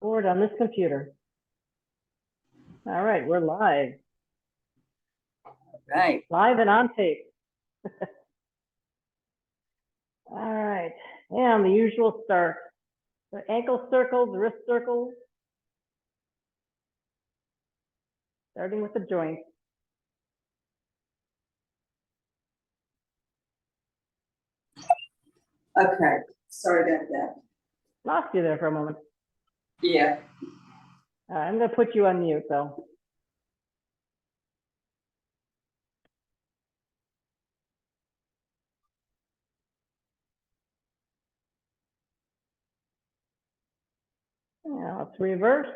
Record on this computer. All right, we're live. Right. Live and on tape. All right, and the usual start. The ankle circles, wrist circles. Starting with the joints. Okay. Sorry about that. Lost you there for a moment. Yeah. I'm going to put you on mute, though. Now let's reverse.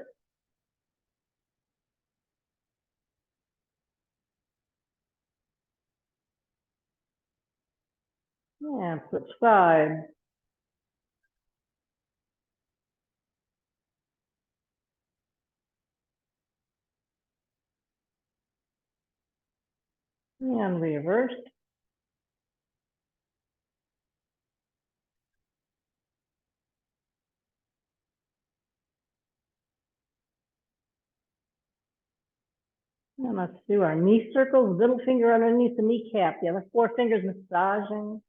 And switch sides. And reverse. And let's do our knee circles, little finger underneath the kneecap. The other four fingers massaging.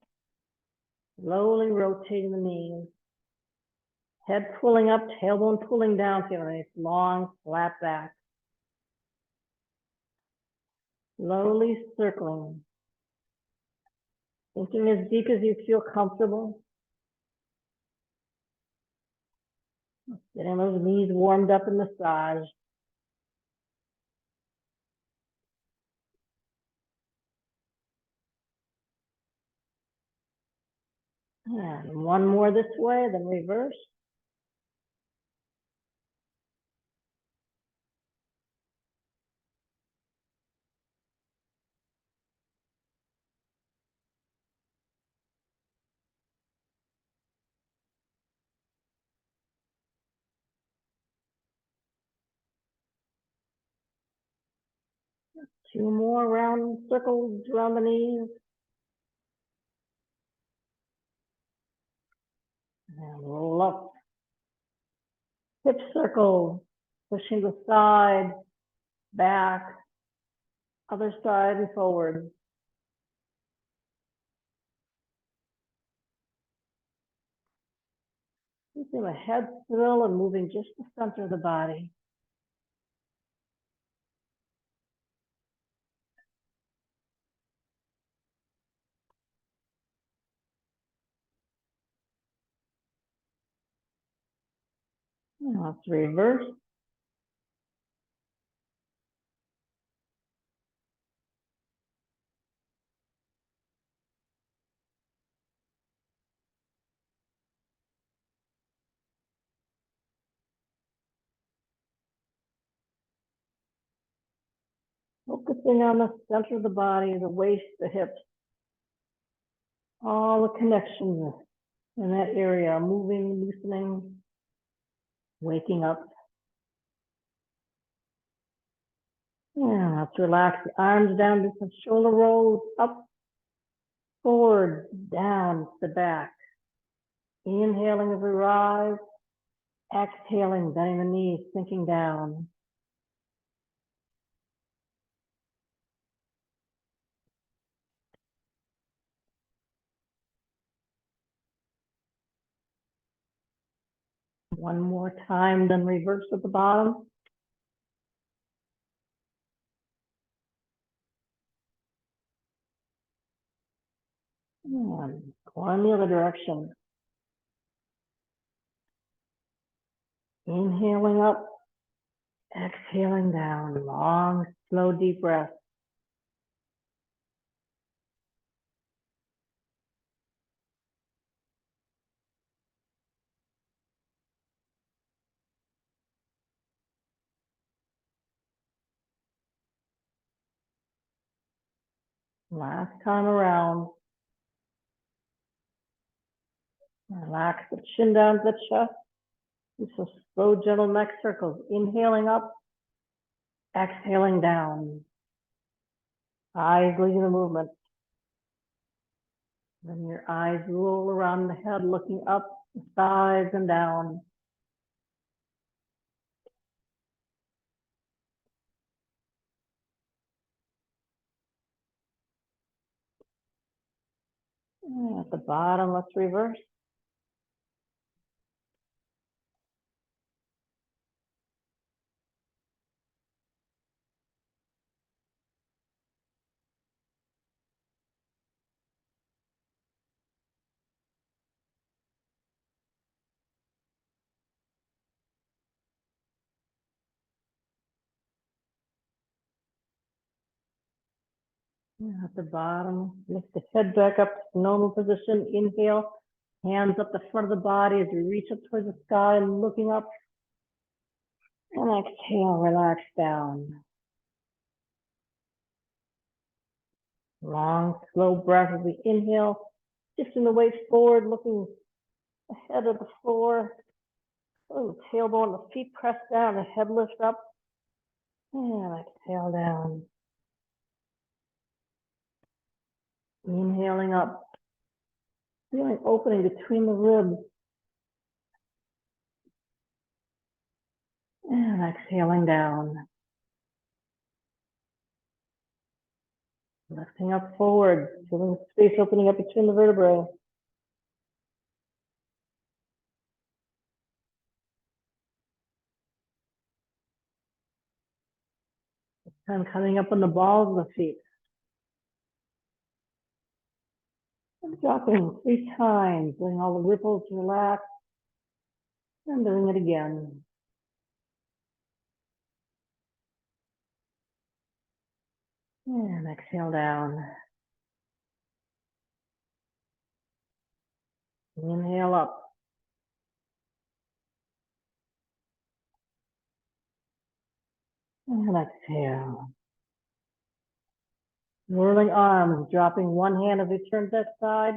Slowly rotating the knees. Head pulling up, tailbone pulling down, feeling a nice long, flat back. Slowly circling. Thinking as deep as you feel comfortable. Getting those knees warmed up and massaged. And one more this way, then reverse. Two more round circles around the knees. And roll up. Hip circle, pushing the side, back, other side and forward. Keeping the head still and moving just the center of the body. Now let's reverse. Focusing on the center of the body, the waist, the hips. All the connections in that area, moving, loosening, waking up. Yeah, let's relax the arms down to some shoulder rolls, up, forward, down to the back. Inhaling as we rise, exhaling, bending the knees, sinking down. One more time, then reverse at the bottom. And go in the other direction. Inhaling up, exhaling down, long, slow, deep breath. Last time around. Relax the chin down to the chest. Do some slow, gentle neck circles. Inhaling up, exhaling down. Eyes leading the movement. Then your eyes roll around the head, looking up, the sides and down. And at the bottom, let's reverse. And at the bottom, lift the head back up to normal position. Inhale, hands up the front of the body as we reach up towards the sky, looking up. And exhale, relax down. Long, slow breath as we inhale, shifting the weight forward, looking ahead of the floor. Oh, tailbone, the feet press down, the head lift up. And exhale down. Inhaling up, feeling opening between the ribs. And exhaling down. Lifting up forward, feeling space opening up between the vertebrae. And coming up on the balls of the feet. And dropping 3 times, letting all the ripples relax. And doing it again. And exhale down. Inhale up. And exhale. Whirling arms, dropping one hand as we turn to that side.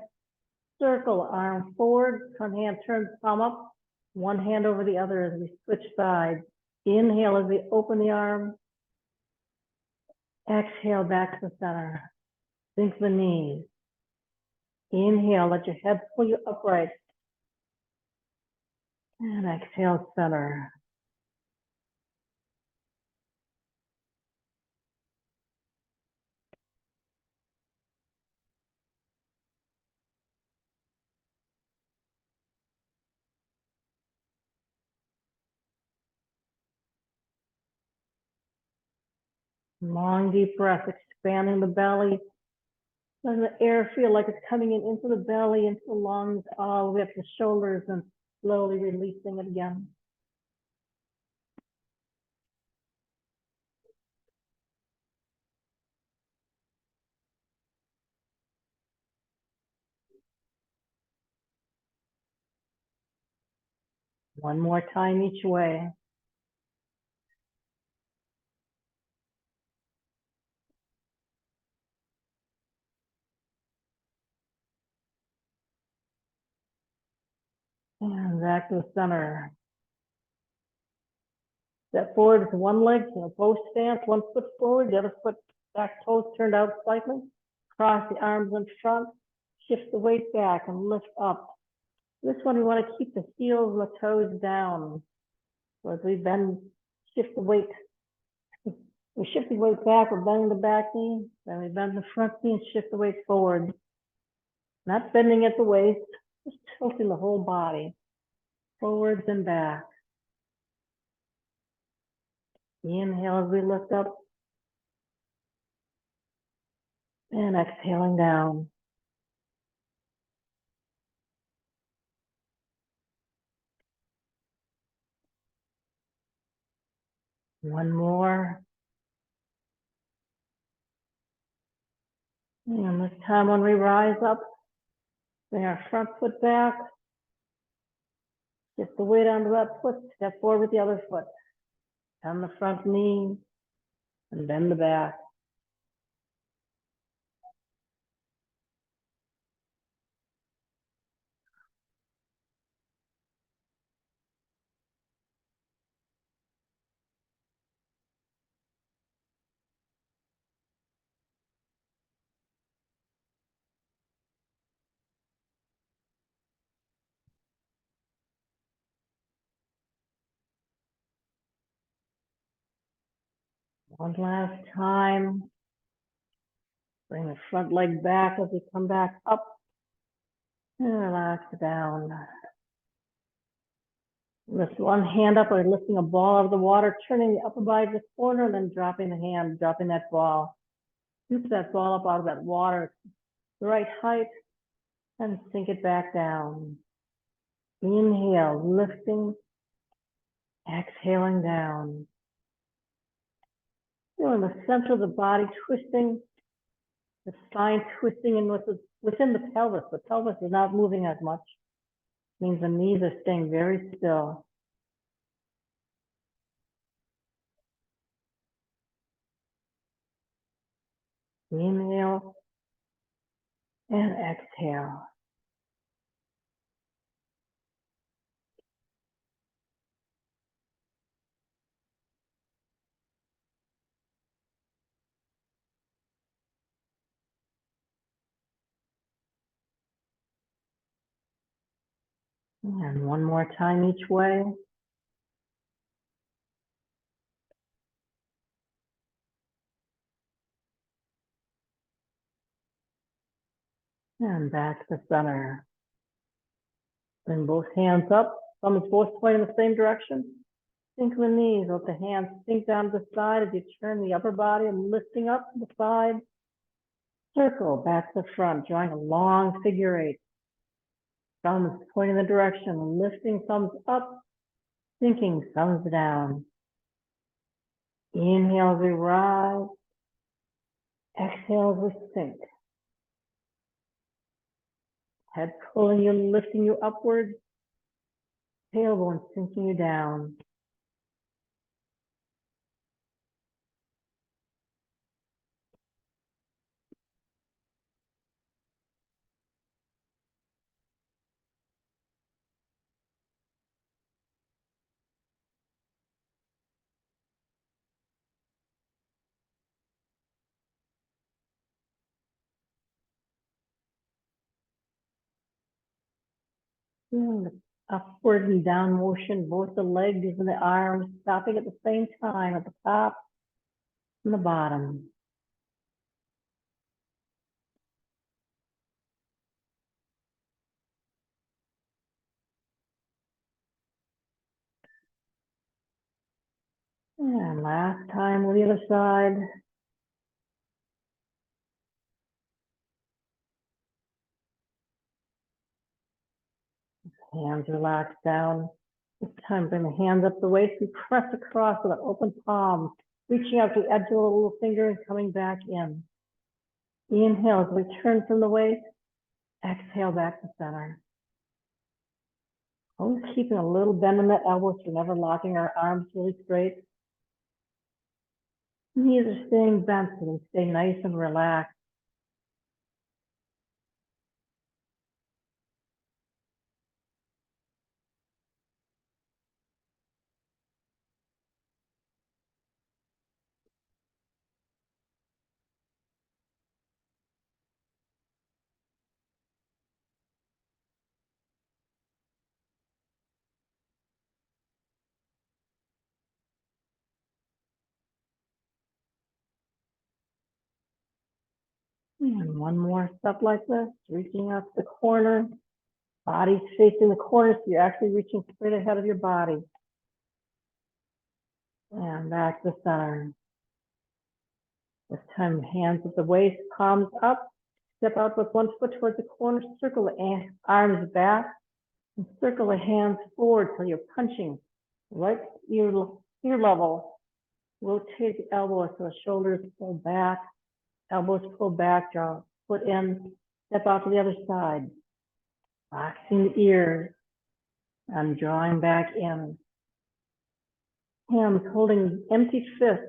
Circle, arm forward, front hand turns palm up. One hand over the other as we switch sides. Inhale as we open the arm. Exhale back to the center. Sink the knees. Inhale, let your head pull you upright. And exhale, center. Long, deep breath, expanding the belly. Let the air feel like it's coming in into the belly, into the lungs, all the way up the shoulders, and slowly releasing it again. One more time each way. And back to the center. Step forward with one leg, both stance, one foot forward, the other foot back, toes turned out slightly. Cross the arms in front, shift the weight back and lift up. This one, we want to keep the heels and the toes down. So as we bend, shift the weight. We shift the weight back, we're bending the back knee, then we bend the front knee and shift the weight forward. Not bending at the waist, just tilting the whole body, forwards and back. Inhale as we lift up. And exhaling down. One more. And this time when we rise up, bring our front foot back. Shift the weight onto that foot, step forward with the other foot. Bend the front knee and bend the back. One last time. Bring the front leg back as we come back up. And relax down. Lift one hand up or lifting a ball out of the water, turning the upper body to the corner, and then dropping the hand, dropping that ball. Scoop that ball up out of that water, the right height, and sink it back down. Inhale, lifting, exhaling down. Feeling the center of the body twisting, the spine twisting in within the pelvis. The pelvis is not moving as much. It means the knees are staying very still. Inhale and exhale. And one more time each way. And back to center. Bring both hands up. Thumbs both pointing in the same direction. Sink the knees. Let the hands sink down to the side as you turn the upper body and lifting up to the side. Circle back to the front, drawing a long figure eight. Thumbs pointing in the direction, lifting thumbs up, sinking thumbs down. Inhale as we rise. Exhale as we sink. Head pulling you, lifting you upwards. Tailbone sinking you down. Feeling the upward and down motion, both the legs and the arms, stopping at the same time at the top and the bottom. And last time with the other side. Hands relax down. This time bring the hands up the waist and press across with an open palm, reaching out to the edge of the little finger and coming back in. Inhale as we turn from the waist. Exhale back to center. Always keeping a little bend in the elbows. We're never locking our arms really straight. Knees are staying bent so they stay nice and relaxed. And one more step like this, reaching out to the corner. Body's facing the corner, so you're actually reaching straight ahead of your body. And back to center. This time, hands at the waist, palms up. Step out with one foot towards the corner. Circle the arms back. And circle the hands forward till you're punching right ear level. Rotate the elbows so the shoulders pull back. Elbows pull back, draw foot in. Step out to the other side. Relaxing the ears. And drawing back in. Hands holding empty fists.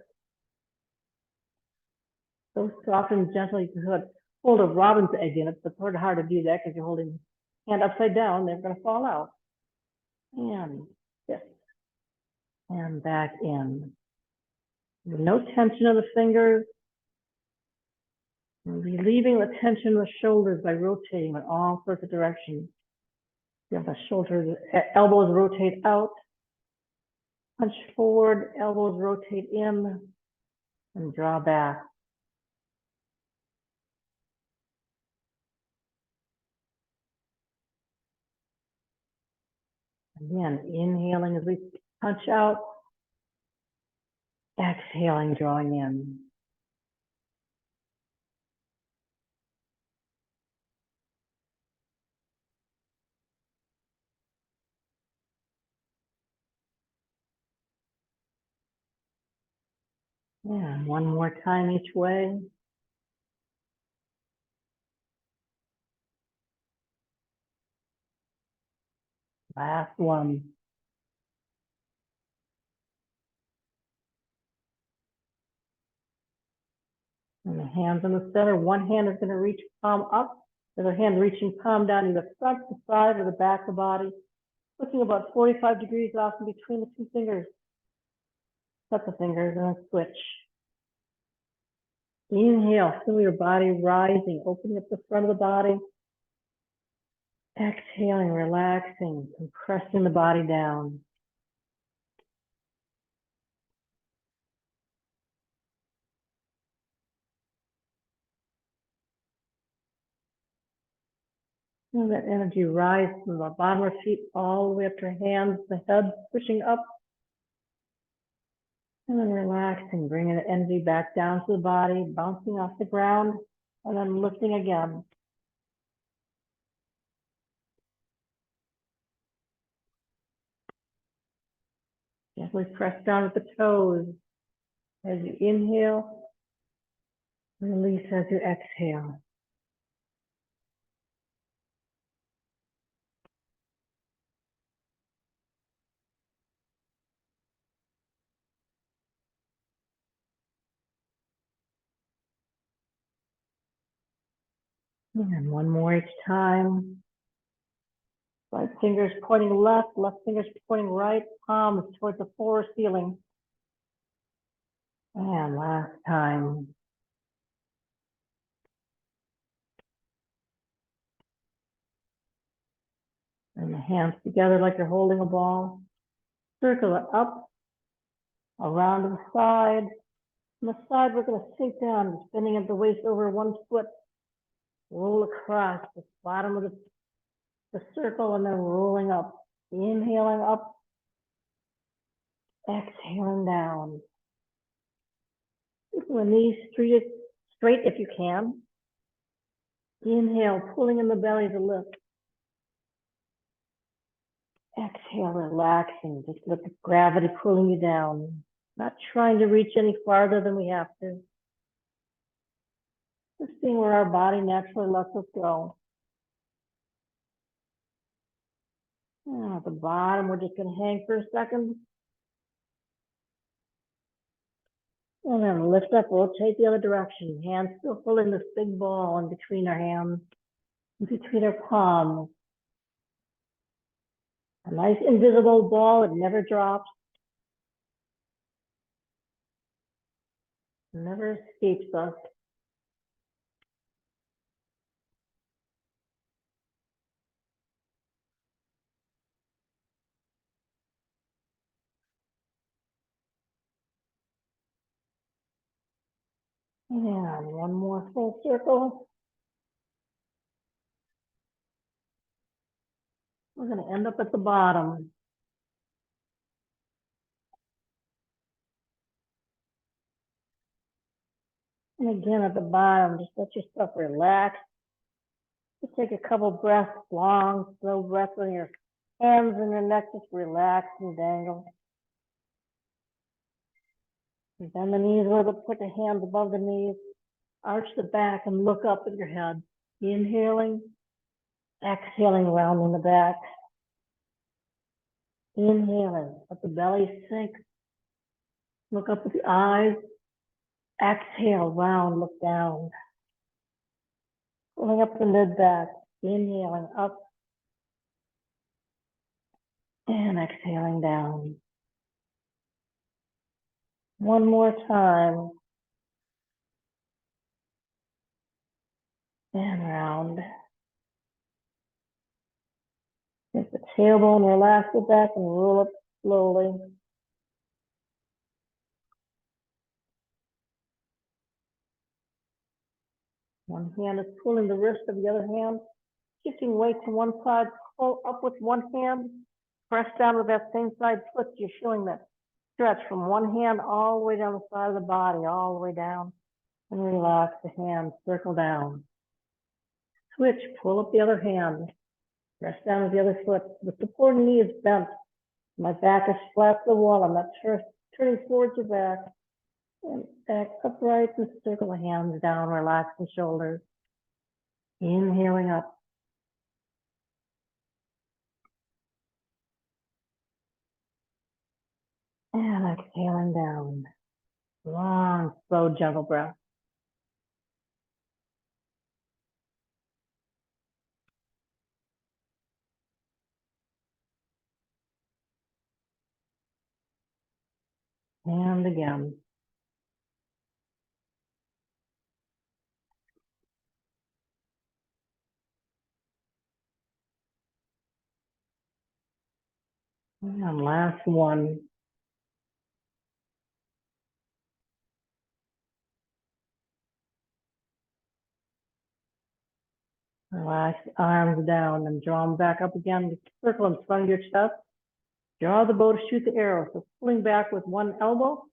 So soft and gentle you could hold a robin's egg in it, but it's sort of hard to do that because you're holding hand upside down, they're going to fall out. And fist. And back in. No tension of the fingers. And relieving the tension in the shoulders by rotating in all sorts of directions. You have the shoulders, elbows rotate out. Punch forward, elbows rotate in, and draw back. Again, inhaling as we punch out, exhaling, drawing in. Yeah, one more time each way. Last one. And the hands in the center. One hand is going to reach palm up. The other hand reaching palm down either front, the side, or the back of the body. Looking about 45 degrees off in between the two fingers. Set the fingers and then switch. Inhale, feel your body rising, opening up the front of the body. Exhaling, relaxing, compressing the body down. Feel that energy rise from the bottom of our feet all the way up to our hands, the head pushing up. And then relaxing, bringing the energy back down to the body, bouncing off the ground, and then lifting again. Gently press down with the toes. As you inhale, release as you exhale. And one more each time. Right fingers pointing left, left fingers pointing right, palms towards the floor ceiling. And last time. And the hands together like you're holding a ball. Circle it up, around to the side. On the side, we're going to sink down, spinning at the waist over one foot. Roll across the bottom of the circle and then rolling up. Inhaling up, exhaling down. Keeping the knees straight if you can. Inhale, pulling in the belly to lift. Exhale, relaxing. Just let the gravity pulling you down. Not trying to reach any farther than we have to. Just seeing where our body naturally lets us go. And at the bottom, we're just going to hang for a second. And then lift up, rotate the other direction. Hands still pulling this big ball in between our hands, in between our palms. A nice invisible ball, it never drops. It never escapes us. And one more full circle. We're going to end up at the bottom. And again, at the bottom, just let yourself relax. Just take a couple breaths, long, slow breaths on your hands and your neck. Just relax and dangle. And bend the knees a little bit, put your hands above the knees. Arch the back and look up at your head. Inhaling, exhaling, rounding the back. Inhaling, let the belly sink. Look up with the eyes. Exhale, round, look down. Pulling up the mid back. Inhaling up. And exhaling down. One more time. And round. Take the tailbone, relax it back and roll up slowly. One hand is pulling the wrist of the other hand, shifting weight to one side, pull up with one hand, Press down with that same side foot. You're feeling that stretch from one hand all the way down the side of the body, all the way down. And relax the hand, circle down. Switch, pull up the other hand. Press down with the other foot. The supporting knee is bent. My back is flat to the wall. I'm not turning towards your back. And back upright and circle the hands down, relax the shoulders. Inhaling up. And exhaling down. Long, slow, gentle breath. And again. And last one. Relax arms down and draw them back up again. Circle in front of your chest. Draw the bow to shoot the arrow. So pulling back with one elbow.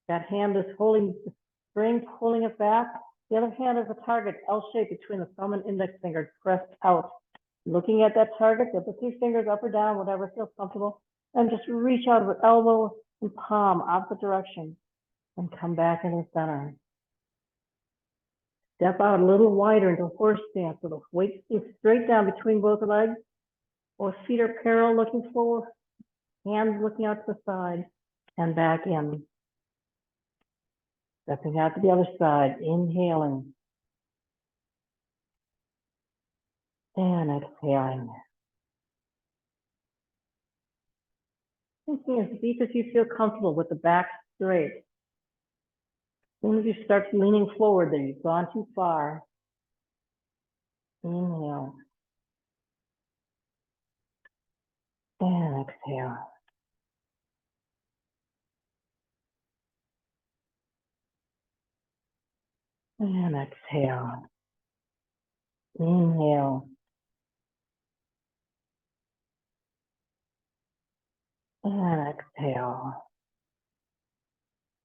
That hand is holding the string, pulling it back. The other hand is a target, L-shaped between the thumb and index finger, pressed out. Looking at that target, get the 3 fingers up or down, whatever feels comfortable. And just reach out with elbow and palm, opposite direction. And come back into the center. Step out a little wider into horse stance with the weight straight down between both legs. Or feet are parallel looking forward, hands looking out to the side, and back in. Stepping out to the other side, inhaling. And exhaling. Thinking as deep as you feel comfortable with the back straight. As soon as you start leaning forward there, you've gone too far. Inhale. And exhale. And exhale. Inhale. And exhale.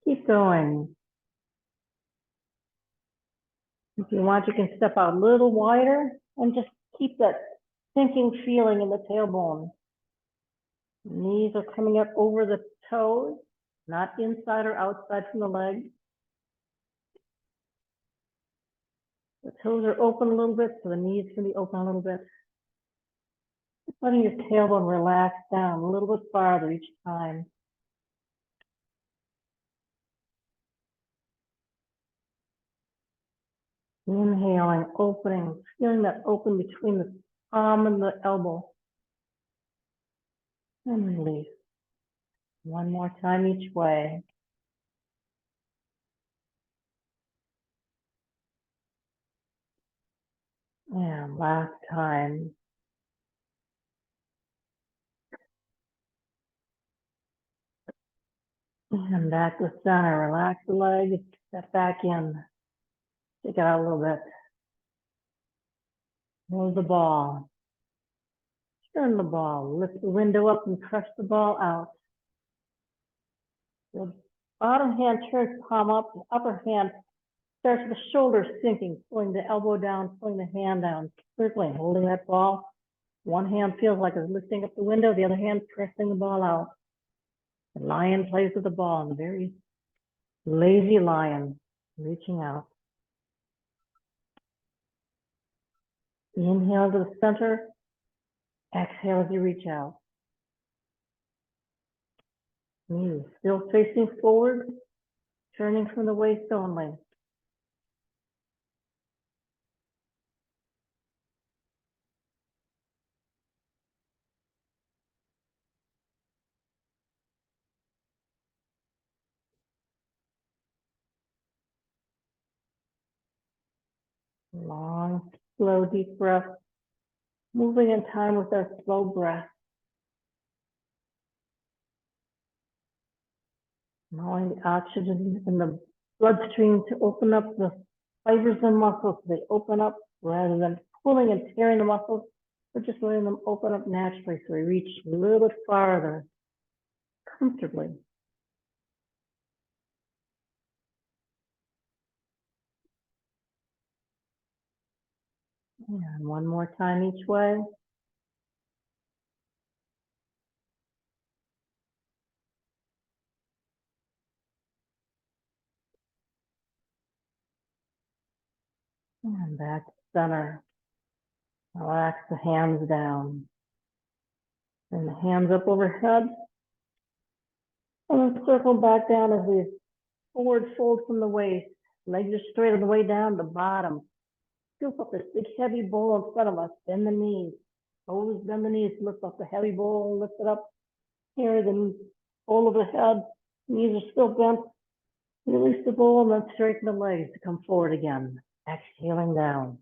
Keep going. If you want, you can step out a little wider and just keep that sinking feeling in the tailbone. Knees are coming up over the toes, not inside or outside from the legs. The toes are open a little bit, so the knees can be open a little bit. Just letting your tailbone relax down a little bit farther each time. Inhaling, opening, feeling that open between the palm and the elbow. And release. One more time each way. And last time. And back to center. Relax the legs, step back in. Take it out a little bit. Move the ball. Turn the ball. Lift the window up and press the ball out. The bottom hand turns palm up. The upper hand starts with the shoulder sinking, pulling the elbow down, pulling the hand down, circling, holding that ball. One hand feels like it's lifting up the window. The other hand pressing the ball out. The lion plays with the ball in a very lazy lion, reaching out. Inhale to the center. Exhale as you reach out. Knees still facing forward, turning from the waist only. Long, slow, deep breath. Moving in time with our slow breath. Allowing the oxygen in the bloodstream to open up the fibers and muscles. So they open up rather than pulling and tearing the muscles. We're just letting them open up naturally so we reach a little bit farther, comfortably. And one more time each way. And back to center. Relax the hands down. And the hands up overhead. And then circle back down as we forward fold from the waist. Legs are straight on the way down to the bottom. Scoop up this big heavy bowl in front of us. Bend the knees. Always bend the knees. Lift up the heavy bowl. Lift it up. Carry the bowl over the head. Knees are still bent. Release the bowl and then straighten the legs to come forward again. Exhaling down.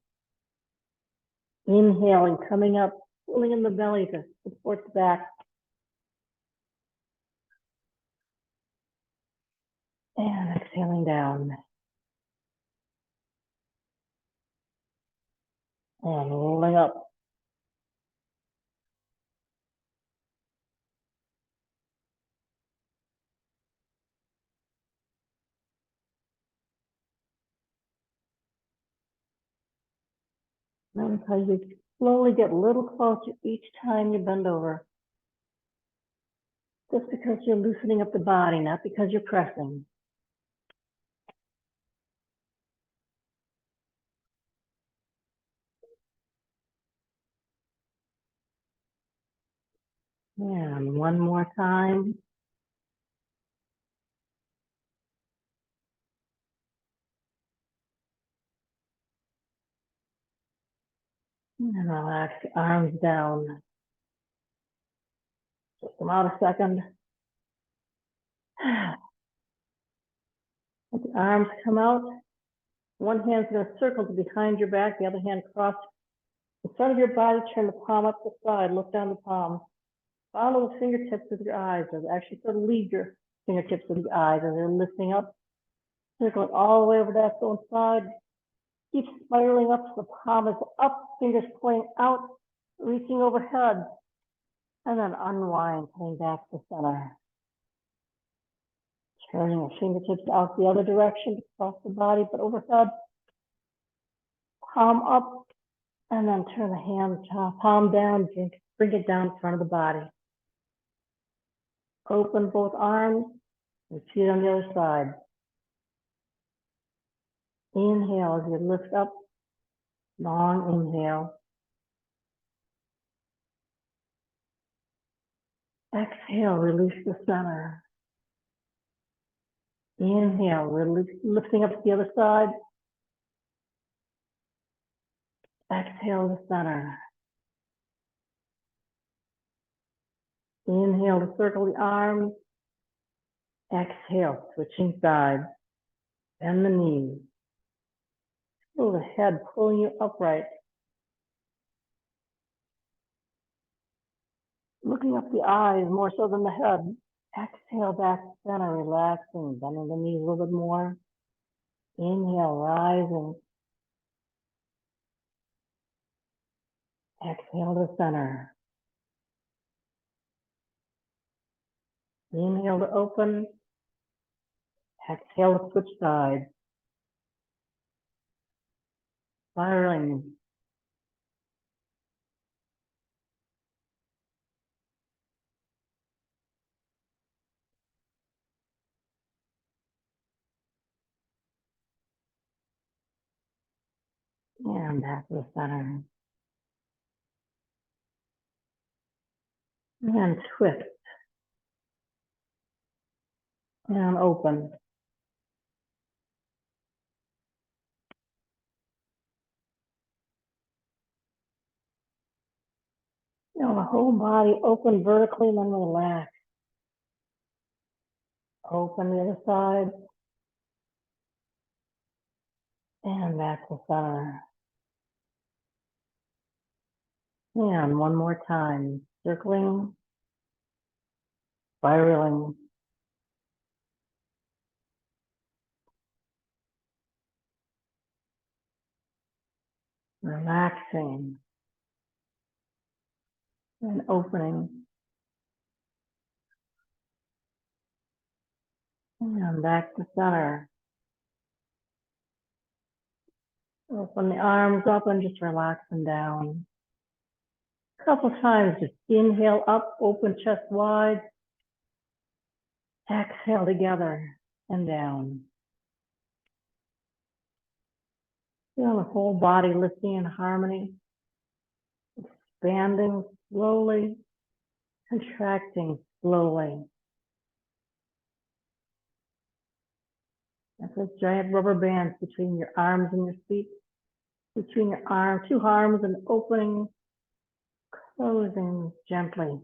Inhaling, coming up, pulling in the belly to support the back. And exhaling down. And rolling up. Notice how you slowly get a little closer each time you bend over. Just because you're loosening up the body, not because you're pressing. And one more time. And relax the arms down. Just come out a second. Let the arms come out. One hand's going to circle to behind your back, the other hand cross in front of your body. Turn the palm up the side, look down the palm. Follow the fingertips with your eyes, or actually sort of lead your fingertips with your eyes as they're lifting up. Circling all the way over that one side. Keep spiraling up so the palm is up, fingers pointing out, reaching overhead. And then unwind, coming back to center. Turning your fingertips out the other direction, across the body, but overhead. Palm up, and then turn the hand, palm down, bring it down in front of the body. Open both arms, repeat on the other side. Inhale as you lift up, long inhale. Exhale, release the center. Inhale, release, lifting up to the other side. Exhale to center. Inhale to circle the arms. Exhale, switching sides. Bend the knees. Feel the head pulling you upright. Looking up the eyes more so than the head. Exhale back to center, relaxing, bending the knees a little bit more. Inhale, rising. Exhale to center. Inhale to open. Exhale to switch sides. Spiraling. And back to the center. And twist. And open. Feel the whole body open vertically and then relax. Open the other side. And back to center. And one more time. Circling. Spiraling. Relaxing. and opening. And back to center. Open the arms up and just relax them down. A couple times, just inhale up, open chest wide. Exhale together and down. Feel the whole body lifting in harmony, expanding slowly, contracting slowly. That's like giant rubber bands between your arms and your feet, between your arms, two arms, and opening, closing gently.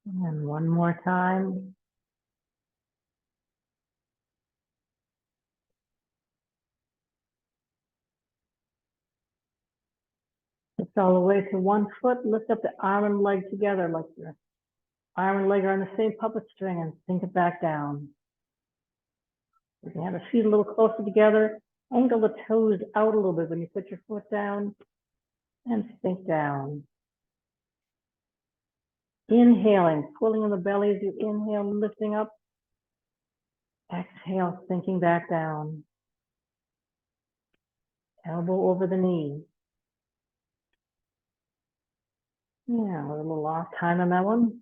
And one more time. Lift all the way to one foot. Lift up the arm and leg together like your arm and leg are on the same puppet string and sink it back down. You can have the feet a little closer together. Angle the toes out a little bit when you put your foot down and sink down. Inhaling, pulling in the belly as you inhale, lifting up. Exhale, sinking back down. Elbow over the knee. Yeah, a little off time on that one.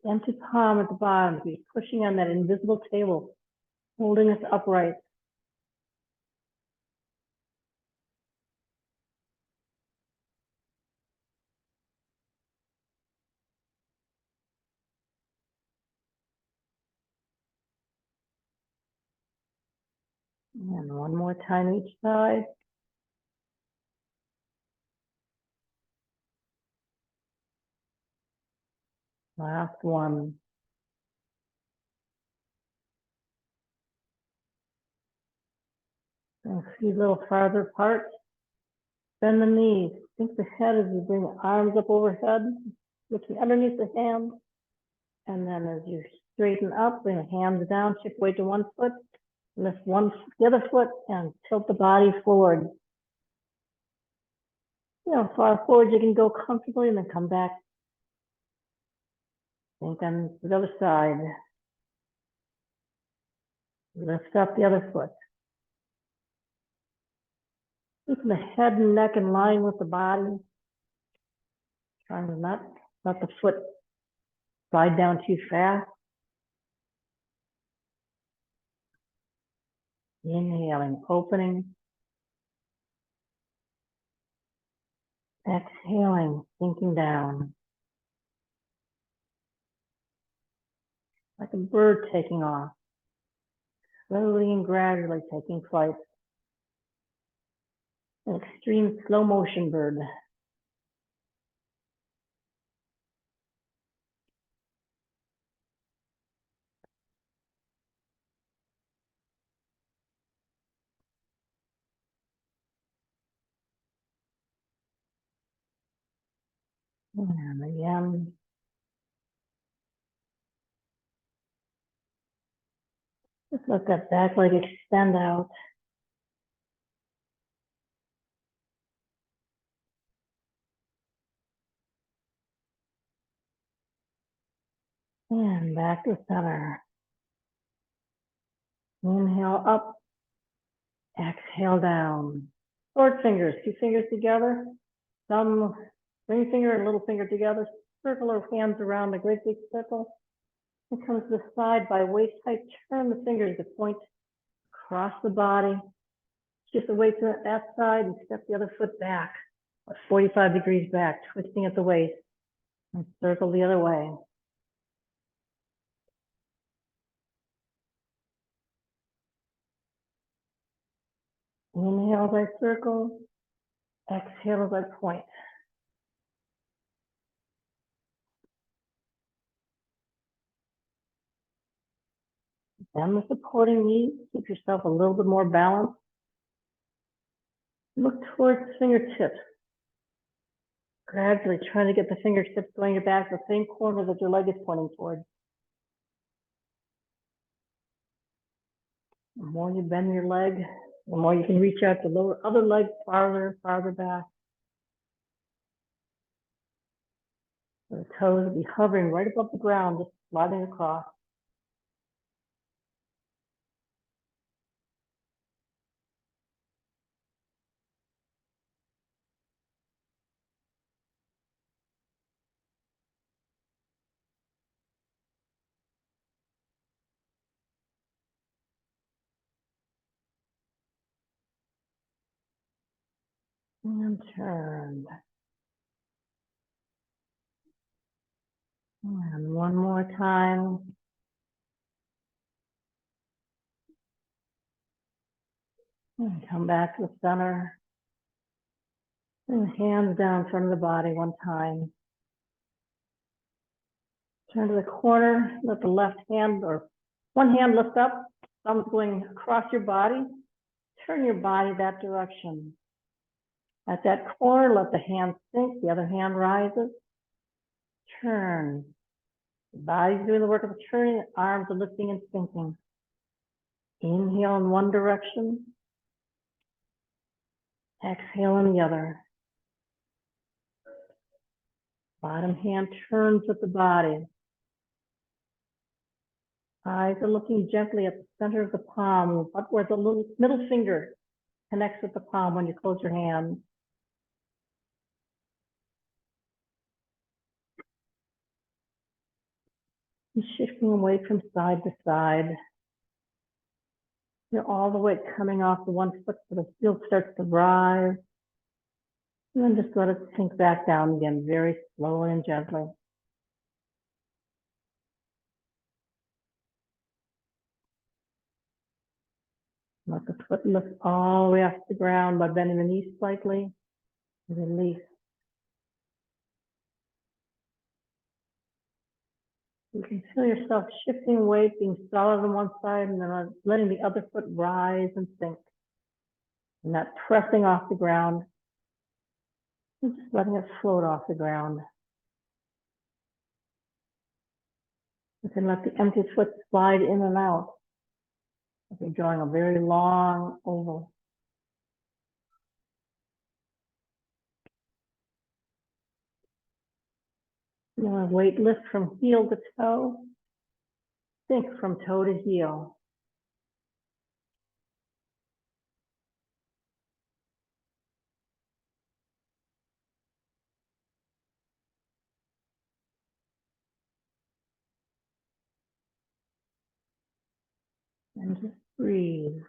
Empty palm at the bottom. Be pushing on that invisible table, holding us upright. And one more time each side. Last one. And feet a little farther apart. Bend the knees. Sink the head as you bring the arms up overhead, looking underneath the hands. And then as you straighten up, bring the hands down, shift weight to one foot, lift the other foot, and tilt the body forward. Far forward you can go comfortably and then come back. Think on the other side. Lift up the other foot. Keeping the head and neck in line with the body. Trying to not let the foot slide down too fast. Inhaling, opening. Exhaling, sinking down. Like a bird taking off. Slowly and gradually taking flight. An extreme slow motion bird. And again. Just let that back leg extend out. And back to center. Inhale up. Exhale down. Sword fingers, two fingers together. Thumb, ring finger and little finger together. Circle our hands around a great big circle. And come to the side by waist height. Turn the fingers to point across the body. Shift the weight to that side and step the other foot back, 45 degrees back, twisting at the waist. And circle the other way. Inhale as I circle. Exhale as I point. Bend the supporting knee, keep yourself a little bit more balanced. Look towards the fingertips. Gradually trying to get the fingertips going back to the same corner that your leg is pointing towards. The more you bend your leg, the more you can reach out the lower other leg farther and farther back. The toes will be hovering right above the ground, just sliding across. And turn. And one more time. And come back to the center. And hands down in front of the body one time. Turn to the corner, let the left hand or one hand lift up, thumbs going across your body. Turn your body that direction. At that corner, let the hand sink, the other hand rises. Turn. The body's doing the work of turning, the arms are lifting and sinking. Inhale in one direction. Exhale in the other. Bottom hand turns with the body. Eyes are looking gently at the center of the palm, up where the little middle finger connects with the palm when you close your hand. And shifting away from side to side. You're all the way coming off the one foot so the heel starts to rise. And then just let it sink back down again, very slowly and gently. Let the foot lift all the way off the ground by bending the knees slightly. Release. You can feel yourself shifting weight, being solid on one side, and then letting the other foot rise and sink. And not pressing off the ground, and just letting it float off the ground. You can let the empty foot slide in and out. If you're drawing a very long oval. You want to weight lift from heel to toe, sink from toe to heel. And just breathe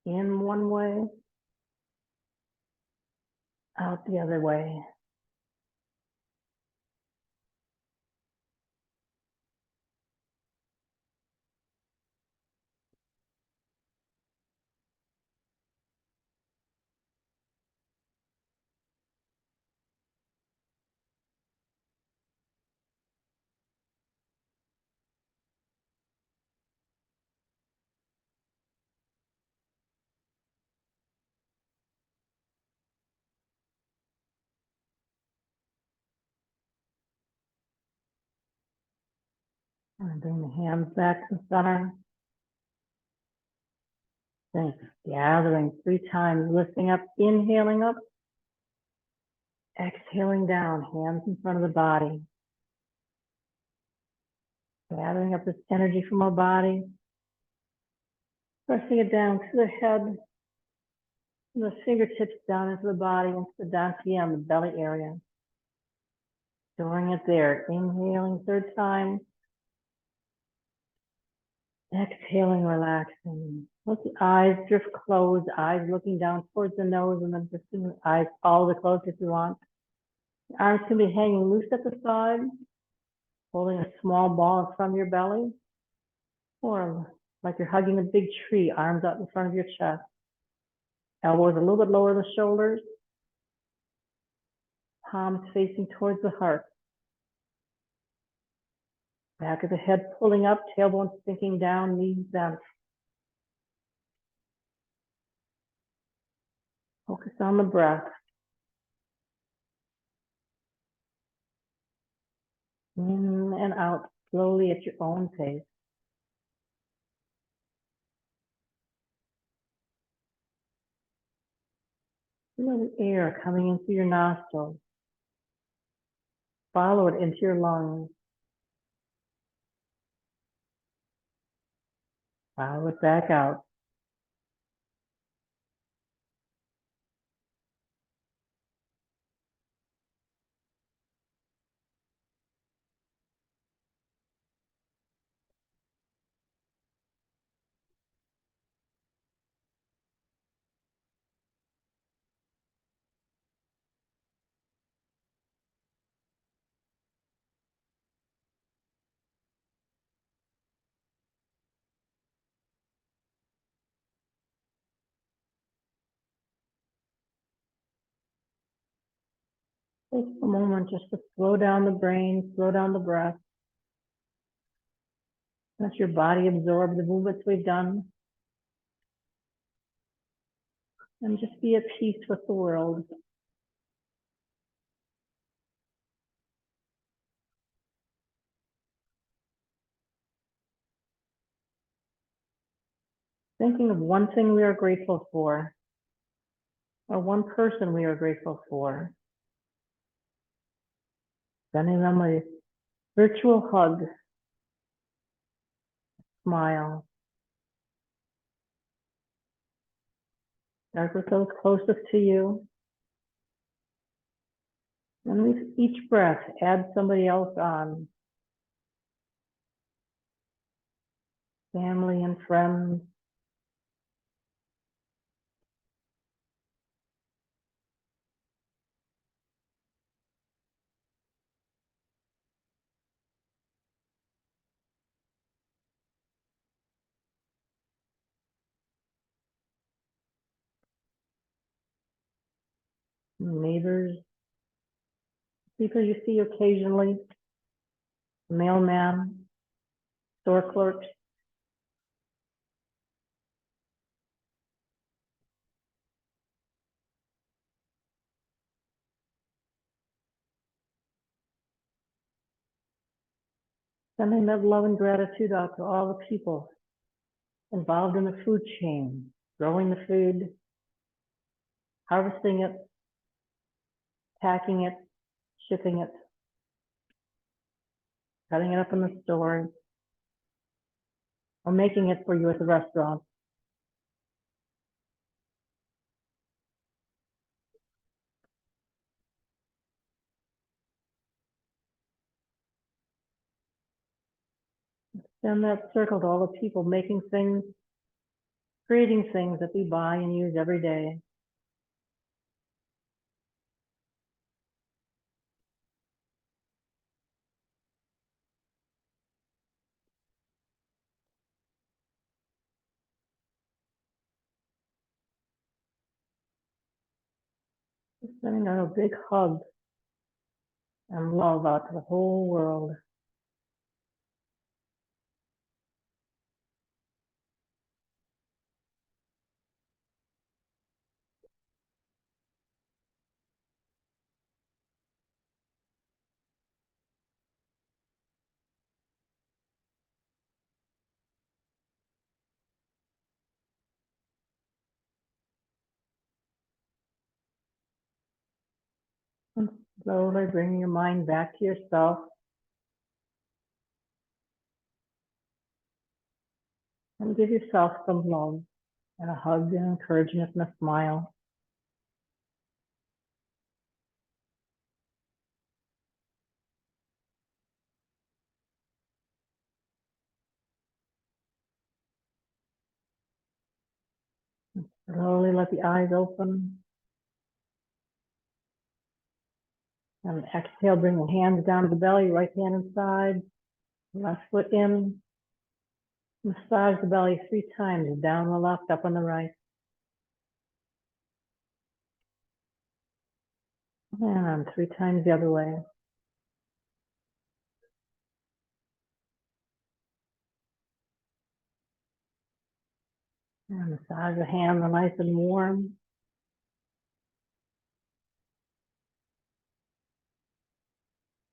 in one way, out the other way. And bring the hands back to the center. Think, gathering 3 times, lifting up, inhaling up, exhaling down, hands in front of the body. Gathering up this energy from our body, pressing it down to the head, the fingertips down into the body, into the dantian, the belly area. Storing it there. Inhaling 3rd time. Exhaling, relaxing. Let the eyes drift closed, eyes looking down towards the nose, and then drifting the eyes all the way closed if you want. The arms can be hanging loose at the side, holding a small ball in front of your belly, or like you're hugging a big tree, arms out in front of your chest. Elbows a little bit lower than the shoulders. Palms facing towards the heart. Back of the head pulling up, tailbone sinking down, knees bent. Focus on the breath. In and out slowly at your own pace. Feel the air coming in through your nostrils. Follow it into your lungs. Follow it back out. Take a moment just to slow down the brain, slow down the breath. Let your body absorb the movements we've done. And just be at peace with the world. Thinking of one thing we are grateful for, or one person we are grateful for. Sending them a virtual hug, smile. Start with those closest to you. And with each breath, add somebody else on. Family and friends. Neighbors, people you see occasionally, mailman, store clerks. Sending that love and gratitude out to all the people involved in the food chain, growing the food, harvesting it, packing it, shipping it, cutting it up in the stores, or making it for you at the restaurant. Send that circle to all the people making things, creating things that we buy and use every day. Sending out a big hug and love out to the whole world. And slowly bring your mind back to yourself. And give yourself some love and a hug and encouragement and a smile. Slowly let the eyes open. And exhale, bring the hands down to the belly, right hand inside, left foot in. Massage the belly 3 times, down the left, up on the right. And 3 times the other way. And massage the hands are nice and warm.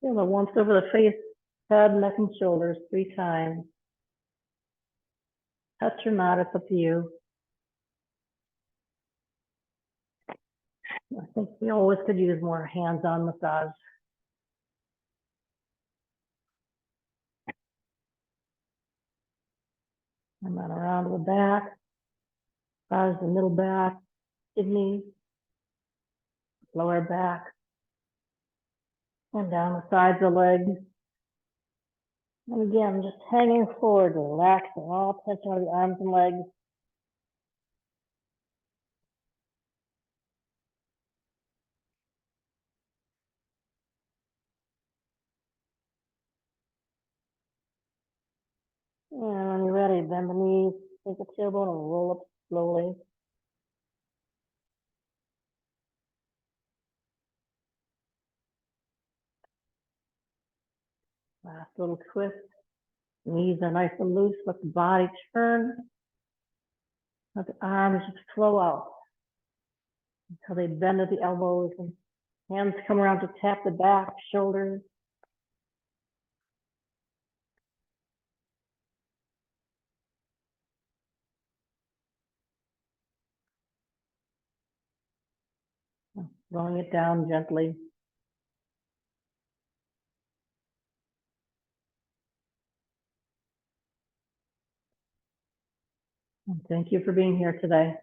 Feel the warmth over the face, head, neck, and shoulders 3 times. Touch or not, it's up to you. I think we always could use more hands-on massage. And then around to the back, massage the middle back, kidneys, lower back, and down the sides of the legs. And again, just hanging forward, relaxing all tension of the arms and legs. And when you're ready, bend the knees, take the tailbone and roll up slowly. Last little twist. Knees are nice and loose. Let the body turn. Let the arms just flow out until they bend at the elbows and hands come around to tap the back, shoulders. Rolling it down gently. And thank you for being here today.